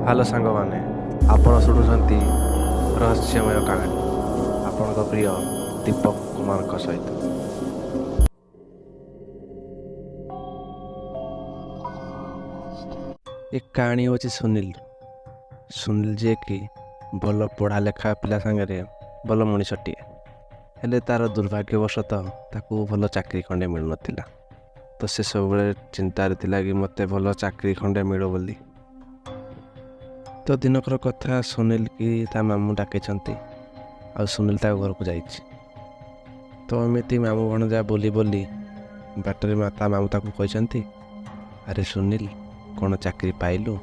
Hello ସାଙ୍ଗମାନେ, ଆପଣ ଶୁଣୁଛନ୍ତି ରହସ୍ୟମୟ କାହାଣୀ ଆପଣଙ୍କ ପ୍ରିୟ ଦୀପକ କୁମାରଙ୍କ ସହିତ। ଏ କାହାଣୀ ହେଉଛି ସୁନୀଲ ଯିଏକି ଭଲ ପଢ଼ା ଲେଖା ପିଲା ସାଙ୍ଗରେ ଭଲ ମଣିଷଟିଏ, ହେଲେ ତା'ର ଦୁର୍ଭାଗ୍ୟବଶତଃ ତାକୁ ଭଲ ଚାକିରି ଖଣ୍ଡେ ମିଳୁନଥିଲା। ତ ସେ ସବୁବେଳେ ଚିନ୍ତାରେ ଥିଲା କି ମୋତେ ଭଲ ଚାକିରି ଖଣ୍ଡେ ମିଳୁ ବୋଲି। ତ ଦିନକର କଥା, ସୁନୀଲ କି ତା ମାମୁଁ ଡାକିଛନ୍ତି ଆଉ ସୁନୀଲ ତା ଘରକୁ ଯାଇଛି। ତ ଏମିତି ମାମୁଁ ଭଣଜା ବୋଲି ବାଟରେ ତା ମାମୁଁ ତାକୁ କହିଛନ୍ତି, ଆରେ ସୁନୀଲ, କ'ଣ ଚାକିରି ପାଇଲୁ?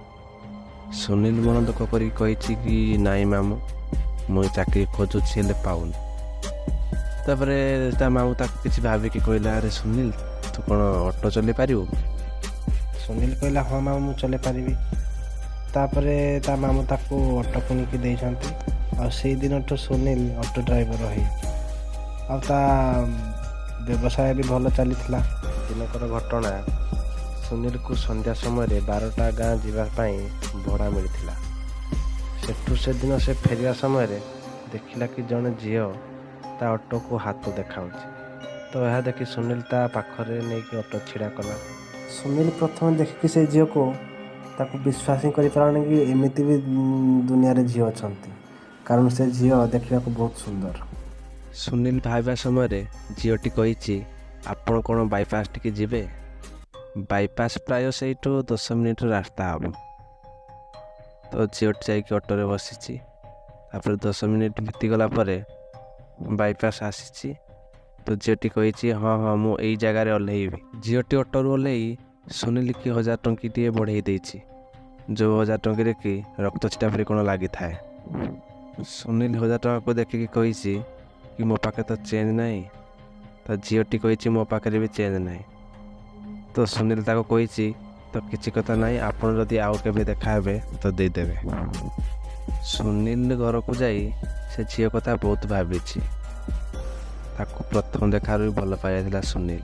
ସୁନୀଲ ମନ ଦୁଃଖ କରିକି କହିଛି କି ନାଇଁ ମାମୁଁ, ମୁଁ ଚାକିରି ଖୋଜୁଛି ହେଲେ ପାଉନି। ତାପରେ ତା ମାମୁଁ ତାକୁ କିଛି ଭାବିକି କହିଲା, ଆରେ ସୁନୀଲ, ତୁ କ'ଣ ଅଟୋ ଚଲେଇ ପାରିବୁ? ସୁନୀଲ କହିଲା, ହଁ ମାମୁଁ, ମୁଁ ଚଲେଇ ପାରିବି। ତାପରେ ତା ମାମୁଁ ତାକୁ ଅଟୋ କିଣିକି ଦେଇଛନ୍ତି ଆଉ ସେଇ ଦିନଠୁ ସୁନୀଲ ଅଟୋ ଡ୍ରାଇଭର ହେଇଛି ଆଉ ତା ବ୍ୟବସାୟ ବି ଭଲ ଚାଲିଥିଲା। ଦିନକର ଘଟଣା, ସୁନୀଲକୁ ସନ୍ଧ୍ୟା ସମୟରେ 12ଟା ଗାଁ ଯିବା ପାଇଁ ଭଡ଼ା ମିଳିଥିଲା। ସେଠୁ ସେଦିନ ସେ ଫେରିବା ସମୟରେ ଦେଖିଲା କି ଜଣେ ଝିଅ ତା ଅଟୋକୁ ହାତ ଦେଖାଉଛି। ତ ଏହା ଦେଖି ସୁନୀଲ ତା ପାଖରେ ନେଇକି ଅଟୋ ଛିଡ଼ା କଲା। ସୁନୀଲ ପ୍ରଥମେ ଦେଖିକି ସେ ଝିଅକୁ ତାକୁ ବିଶ୍ୱାସ ହିଁ କରିପାରିଲାନି କି ଏମିତି ବି ଦୁନିଆରେ ଝିଅ ଅଛନ୍ତି, କାରଣ ସେ ଝିଅ ଦେଖିବାକୁ ବହୁତ ସୁନ୍ଦର। ସୁନୀଲ ଭାବିବା ସମୟରେ ଝିଅଟି କହିଛି, ଆପଣ କ'ଣ ବାଇପାସ୍ ଟିକେ ଯିବେ? ବାଇପାସ୍ ପ୍ରାୟ ସେଇଠୁ 10 ମିନିଟ୍ର ରାସ୍ତା ହେବ। ତ ଝିଅଟି ଯାଇକି ଅଟୋରେ ବସିଛି। ତାପରେ 10 ମିନିଟ୍ ବିତିଗଲା ପରେ ବାଇପାସ୍ ଆସିଛି। ତ ଝିଅଟି କହିଛି, ହଁ ମୁଁ ଏଇ ଜାଗାରେ ଓହ୍ଲେଇବି। ଝିଅଟି ଅଟୋରୁ ଓହ୍ଲେଇ ସୁନୀଲ କି 1000 ଟଙ୍କିଟିଏ ବଢ଼େଇ ଦେଇଛି, ଯେଉଁ 1000 ଟଙ୍କିରେ କି ରକ୍ତ ଛିଟା ପରି କ'ଣ ଲାଗିଥାଏ। ସୁନୀଲ 1000 ଟଙ୍କାକୁ ଦେଖିକି କହିଛି କି ମୋ ପାଖରେ ତ ଚେଞ୍ଜ ନାହିଁ। ତ ଝିଅଟି କହିଛି, ମୋ ପାଖରେ ବି ଚେଞ୍ଜ ନାହିଁ। ତ ସୁନୀଲ ତାକୁ କହିଛି, ତ କିଛି କଥା ନାହିଁ, ଆପଣ ଯଦି ଆଉ କେବେ ଦେଖା ହେବେ ତ ଦେଇଦେବେ। ସୁନୀଲ ଘରକୁ ଯାଇ ସେ ଝିଅ କଥା ବହୁତ ଭାବିଛି। ତାକୁ ପ୍ରଥମ ଦେଖାରୁ ବି ଭଲ ପାଇଯାଇଥିଲା ସୁନୀଲ,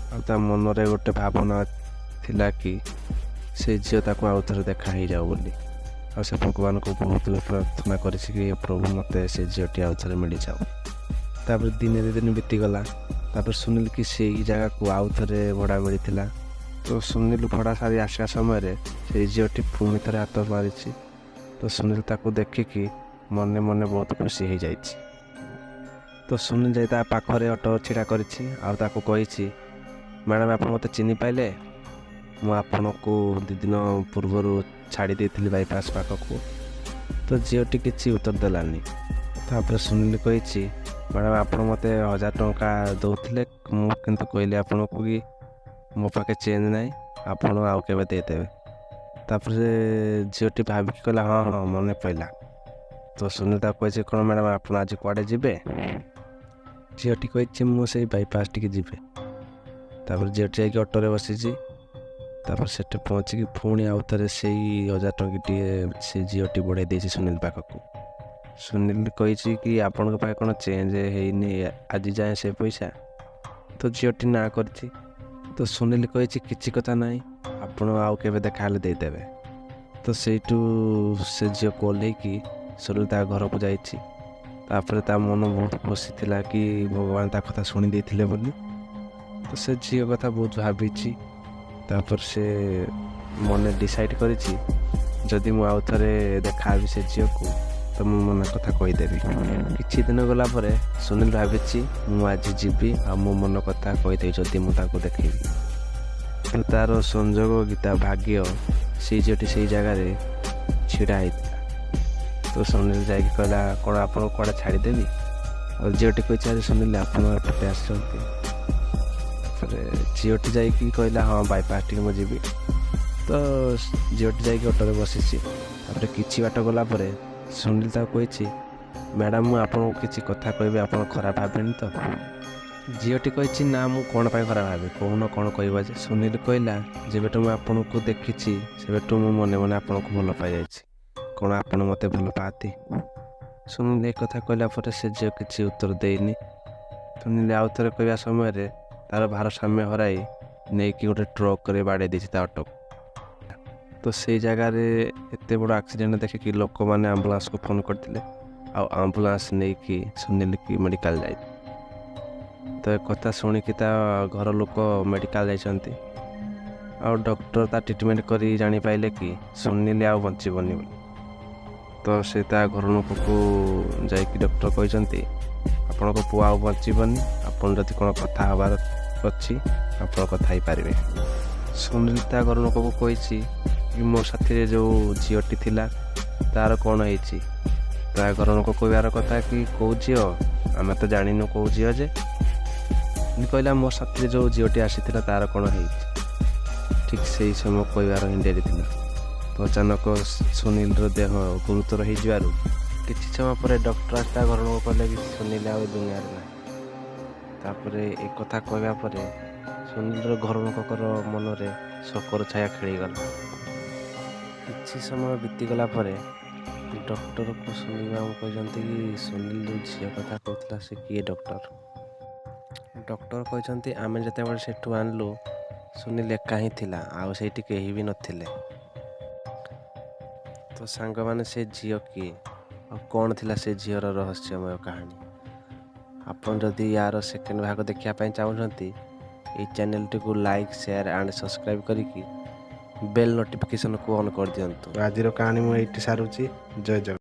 ଆଉ ତା ମନରେ ଗୋଟେ ଭାବନା ଥିଲା କି ସେ ଝିଅ ତାକୁ ଆଉ ଥରେ ଦେଖା ହେଇଯାଉ ବୋଲି। ଆଉ ସେ ଭଗବାନଙ୍କୁ ବହୁତ ପ୍ରାର୍ଥନା କରିଛି କି ପ୍ରଭୁ, ମୋତେ ସେ ଝିଅଟି ଆଉ ଥରେ ମିଳିଯାଉ। ତାପରେ ଦିନେ 2 ଦିନ ବିତିଗଲା। ତାପରେ ସୁନୀଲ କି ସେଇ ଜାଗାକୁ ଆଉ ଥରେ ଭଡ଼ା ମିଳିଥିଲା। ତ ସୁନୀଲ ଭଡ଼ା ସାରି ଆସିବା ସମୟରେ ସେଇ ଝିଅଟି ପୁଣି ଥରେ ହାତ ମାରିଛି। ତ ସୁନୀଲ ତାକୁ ଦେଖିକି ମନେ ମନେ ବହୁତ ଖୁସି ହେଇଯାଇଛି। ତ ସୁନୀଲ ଯାଇ ତା ପାଖରେ ଅଟୋ ଛିଡ଼ା କରିଛି ଆଉ ତାକୁ କହିଛି, ମ୍ୟାଡ଼ାମ୍, ଆପଣ ମୋତେ ଚିହ୍ନି ପାଇଲେ? ମୁଁ ଆପଣଙ୍କୁ 2 ଦିନ ପୂର୍ବରୁ ଛାଡ଼ି ଦେଇଥିଲି ବାଇପାସ୍ ପାଖକୁ। ତ ଝିଅଟି କିଛି ଉତ୍ତର ଦେଲାନି। ତାପରେ ସୁନୀଲ କହିଛି, ମ୍ୟାଡ଼ାମ୍, ଆପଣ ମୋତେ 1000 ଟଙ୍କା ଦେଉଥିଲେ, ମୁଁ କିନ୍ତୁ କହିଲି ଆପଣଙ୍କୁ କି ମୋ ପାଖେ ଚେଞ୍ଜ ନାହିଁ, ଆପଣ ଆଉ କେବେ ଦେଇଦେବେ। ତାପରେ ଝିଅଟି ଭାବିକି କହିଲା, ହଁ ମନେ ପଡ଼ିଲା। ତ ସୁନୀଲ ତାକୁ କହିଛି, କ'ଣ ମ୍ୟାଡ଼ାମ୍, ଆପଣ ଆଜି କୁଆଡ଼େ ଯିବେ? ଝିଅଟି କହିଛି, ମୁଁ ସେଇ ବାଇପାସ୍ ଟିକେ ଯିବେ। ତାପରେ ଝିଅଟି ଯାଇକି ଅଟୋରେ ବସିଛି। ତାପରେ ସେଠି ପହଞ୍ଚିକି ପୁଣି ଆଉ ଥରେ ସେଇ 1000 ଟଙ୍କିଟିଏ ସେ ଝିଅଟି ବଢ଼େଇ ଦେଇଛି ସୁନୀଲ ପାଖକୁ। ସୁନୀଲ କହିଛି କି ଆପଣଙ୍କ ପାଖେ କ'ଣ ଚେଞ୍ଜ ହେଇନି ଆଜି ଯାଏଁ ସେ ପଇସା? ତ ଝିଅଟି ନା କରିଛି। ତ ସୁନୀଲ କହିଛି, କିଛି କଥା ନାହିଁ, ଆପଣ ଆଉ କେବେ ଦେଖାହେଲେ ଦେଇଦେବେ। ତ ସେଇଠୁ ସେ ଝିଅକୁ ଓହ୍ଲେଇକି ସୁନୀଲ ତା ଘରକୁ ଯାଇଛି। ତାପରେ ତା ମନ ବହୁତ ଖୁସି ଥିଲା କି ଭଗବାନ ତା କଥା ଶୁଣି ଦେଇଥିଲେ ବୋଲି। ତ ସେ ଝିଅ କଥା ବହୁତ ଭାବିଛି। ତାପରେ ସେ ମନେ ଡିସାଇଡ଼୍ କରିଛି, ଯଦି ମୁଁ ଆଉ ଥରେ ଦେଖାହେବି ସେ ଝିଅକୁ ତ ମୁଁ ମନ କଥା କହିଦେବି। କିଛି ଦିନ ଗଲା ପରେ ସୁନୀଲ ଭାବିଛି, ମୁଁ ଆଜି ଯିବି ଆଉ ମୋ ମନ କଥା କହିଦେବି ଯଦି ମୁଁ ତାଙ୍କୁ ଦେଖିବି। କିନ୍ତୁ ତା'ର ସଂଯୋଗ କି ତା ଭାଗ୍ୟ, ସେଇ ଝିଅଟି ସେଇ ଜାଗାରେ ଛିଡ଼ା ହେଇଥିଲା। ତ ସୁନୀଲ ଯାଇକି କହିଲା, କ'ଣ ଆପଣଙ୍କୁ କୁଆଡ଼େ ଛାଡ଼ିଦେବି? ଆଉ ଝିଅଟି କହିଛି, ଆରେ ସୁନୀଲ, ଆପଣ ଏପଟେ ଆସିଛନ୍ତି। ତାପରେ ଝିଅଟି ଯାଇକି କହିଲା, ହଁ ବାଇପାସ୍ ଟିକେ ମୁଁ ଯିବି। ତ ଝିଅଟି ଯାଇକି ଅଟୋରେ ବସିଛି। ତାପରେ କିଛି ବାଟ ଗଲା ପରେ ସୁନୀଲ ତାକୁ କହିଛି, ମ୍ୟାଡ଼ାମ୍, ମୁଁ ଆପଣଙ୍କୁ କିଛି କଥା କହିବି, ଆପଣ ଖରାପ ଭାବିବେନି ତ? ଝିଅଟି କହିଛି, ନା, ମୁଁ କ'ଣ ପାଇଁ ଖରାପ ଭାବେ, କହୁନ କ'ଣ କହିବ ଯେ? ସୁନୀଲ କହିଲା, ଯେବେଠୁ ମୁଁ ଆପଣଙ୍କୁ ଦେଖିଛି ସେବେଠୁ ମୁଁ ମନେ ମନେ ଆପଣଙ୍କୁ ଭଲ ପାଇଯାଇଛି, କ'ଣ ଆପଣ ମୋତେ ଭଲ ପାଆନ୍ତି? ସୁନୀଲ ଏ କଥା କହିଲା ପରେ ସେ ଝିଅ କିଛି ଉତ୍ତର ଦେଇନି। ସୁନୀଲ ଆଉ ଥରେ କହିବା ସମୟରେ ତାର ଭାରସାମ୍ୟ ହରାଇ ନେଇକି ଗୋଟେ ଟ୍ରକରେ ବାଡ଼େଇ ଦେଇଛି ତା ଅଟୋକୁ। ତ ତ ସେଇ ଜାଗାରେ ଏତେ ବଡ଼ ଆକ୍ସିଡେଣ୍ଟ ଦେଖିକି ଲୋକମାନେ ଆମ୍ବୁଲାନ୍ସକୁ ଫୋନ୍ କରିଥିଲେ ଆଉ ଆମ୍ବୁଲାନ୍ସ ନେଇକି ସୁନୀଲକି ମେଡ଼ିକାଲ ଯାଇ। ତ ଏ କଥା ଶୁଣିକି ତା ଘର ଲୋକ ମେଡ଼ିକାଲ ଯାଇଛନ୍ତି ଆଉ ଡକ୍ଟର ତା ଟ୍ରିଟମେଣ୍ଟ କରି ଜାଣିପାରିଲେ କି ସୁନୀଲ ଆଉ ବଞ୍ଚିବନି ବୋଲି। ତ ସେ ତା ଘର ଲୋକକୁ ଯାଇକି ଡକ୍ଟର କହିଛନ୍ତି ଆପଣଙ୍କ ପୁଅ ଆଉ ବଞ୍ଚିବନି, ଆପଣ ଯଦି କ'ଣ କଥା ହେବାର ଅଛି ଆପଣ କଥା ହେଇପାରିବେ। ସୁନୀଲ ତା ଘର ଲୋକକୁ କହିଛି କି ମୋ ସାଥିରେ ଯେଉଁ ଝିଅଟି ଥିଲା ତା'ର କ'ଣ ହେଇଛି। ତା ଘର ଲୋକ କହିବାର କଥା କି କେଉଁ ଝିଅ, ଆମେ ତ ଜାଣିନୁ କେଉଁ ଝିଅ ଯେ। କହିଲା ମୋ ସାଥିରେ ଯେଉଁ ଝିଅଟି ଆସିଥିଲା ତା'ର କ'ଣ ହେଇଛି। ଠିକ୍ ସେଇ ସମୟ କହିବାର ହିଁ ଡେରି ଥିଲା। ତ ଅଚାନକ ସୁନୀଲର ଦେହ ଗୁରୁତର ହେଇଯିବାରୁ କିଛି ସମୟ ପରେ ଡକ୍ଟର ଆସି ତା ଘର ଲୋକ କହିଲେ କି ସୁନୀଲ ଆଉ ଏ ଦୁନିଆରେ ନାହିଁ। ତାପରେ ଏ କଥା କହିବା ପରେ ସୁନୀଲର ଘର ଲୋକଙ୍କର ମନରେ ଶୋକର ଛାୟା ଖେଳିଗଲା। କିଛି ସମୟ ବିତିଗଲା ପରେ ଡକ୍ଟରକୁ ସୁନୀଲ ବାବୁ କହିଛନ୍ତି କି ସୁନୀଲ ଯେଉଁ ଝିଅ କଥା କହୁଥିଲା ସେ କିଏ ଡକ୍ଟର। ଡକ୍ଟର କହିଛନ୍ତି ଆମେ ଯେତେବେଳେ ସେଠୁ ଆଣିଲୁ ସୁନୀଲ ଏକା ହିଁ ଥିଲା, ଆଉ ସେଇଠି କେହି ବି ନଥିଲେ। ତ ସାଙ୍ଗମାନେ ସେ ଝିଅ କିଏ ଆଉ କ'ଣ ଥିଲା ସେ ଝିଅର ରହସ୍ୟମୟ କାହାଣୀ। ଆପଣ ଯଦି ୟାର ସେକେଣ୍ଡ ଭାଗ ଦେଖିବା ପାଇଁ ଚାହୁଁଛନ୍ତି ଏଇ ଚ୍ୟାନେଲଟିକୁ ଲାଇକ୍, ସେୟାର ଆଣ୍ଡ ସବସ୍କ୍ରାଇବ୍ କରିକି ବେଲ୍ ନୋଟିଫିକେସନକୁ ଅନ୍ କରିଦିଅନ୍ତୁ। ଆଜିର କାହାଣୀ ମୁଁ ଏଇଠି ସାରୁଛି। ଜୟ ଜଗନ୍ନାଥ।